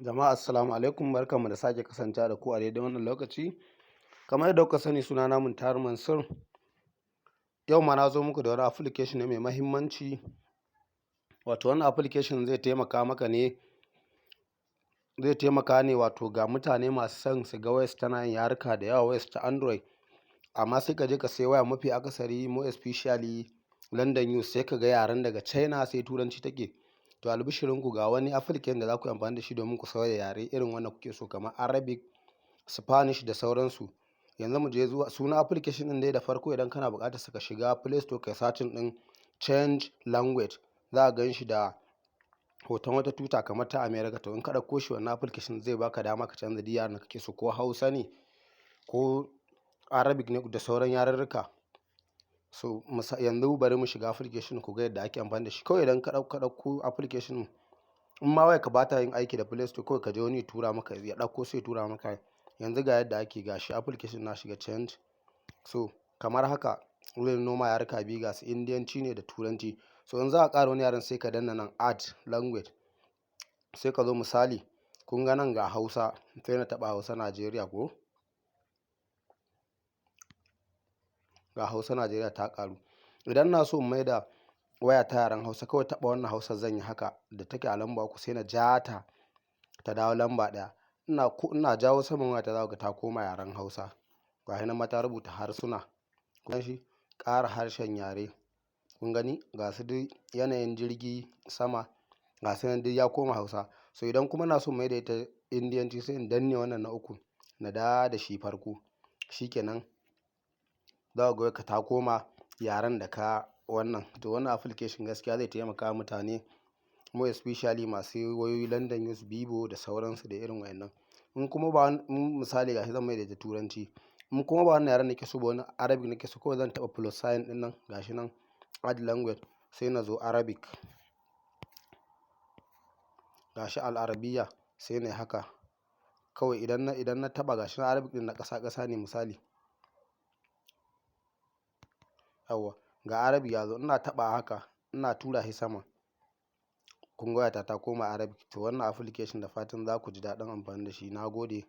Jama'a assalamu alaikum, barkanmu da sake kasancewa da ku a daidai wannan lokaci. Kamar yadda kuka sani, sunana Muntari Mansur. Yau ma na zo muku da wani application ne mai mahimmanci. Wato wannan application zai taimaka ne wato ga mutane masu son su ga wayarsu tana yin yaruka da yawa, wayarsu ta Android, amma sai ka je ka sai waya mafi akasari more especially London use, sai ka ga yaren daga China sai Turanci take. To albishirinku, ga wani application da za ku yi amfani da shi domin ku sauya yare irin wanda kuke so, kamar Arabic, Spanish da sauransu. Yanzu mu je zuwa sunan application ɗin dai. Da farko, idan kana buƙatar ka shiga Play Store kai searching ɗin change language, za a gan shi da hoton wata tuta kamar ta America. To in ka ɗauko shi, wannan application zai baka dama ka canza duk yaren da kake so, ko Hausa ne ko Arabic ne da sauran yarurruka. So yanzu bari mu shiga application ku ga yadda ake amfani da shi. Kawai idan ka ɗauko application, in ma wayarka ba ta yin aiki da Play Store, kawai ka je wani ya tura maka, ya ɗauko sai ya tura maka. Yanzu ga yadda ake, gashi application na shiga change. So kamar haka zai noma yaruka biyu, ga su Indiyanci ne da Turanci. So in za a ƙara wani yaren sai ka danna nan add language, sai ka zo misali, kun ga nan ga Hausa, sai na taɓa Hausa Najeriya ko ga Hausa Najeriya ta ƙaru. Idan na so in maida waya ta yaren Hausa, kawai taɓa wannan Hausa zan yi haka da take a lamba uku, sai na ja ta dawo lamba ɗaya. Ina jawo saman waya ta, za ga ta koma yaren Hausa. Ga shi nan ma ta rubuta harsuna, kun shi ƙara harshen yare. Kun gani ga su duk yanayin jirgi sama, ga su nan duk ya koma Hausa. So idan kuma na so in maida ita Indiyanci, sai in danne wannan na uku, na dawo da shi farko. Shikenan za ku ga wayarka ta koma yaren da ka wannan. To wannan application gaskiya zai taimaka wa mutane more especially masu wayoyi London use, Vivo da sauransu da irin wayannan. In kuma ba misali, gashi zan maida ita Turanci. In kuma ba wannan yaren nake so ba, wani Arabic nake so, kawai zan taɓa plus sign ɗin nan, gashi nan add language, sai na zo Arabic, gashi Al-Arabiya, sai na yi haka. Kawai idan na taɓa, gashi na Arabic ɗin na ƙasa ne misali. Yawwa ga Arabic ya zo, ina taɓa haka, ina tura shi sama, kun ga wayata ta koma Arabic. To wannan application da fatan za ku ji daɗin amfani da shi. Na gode.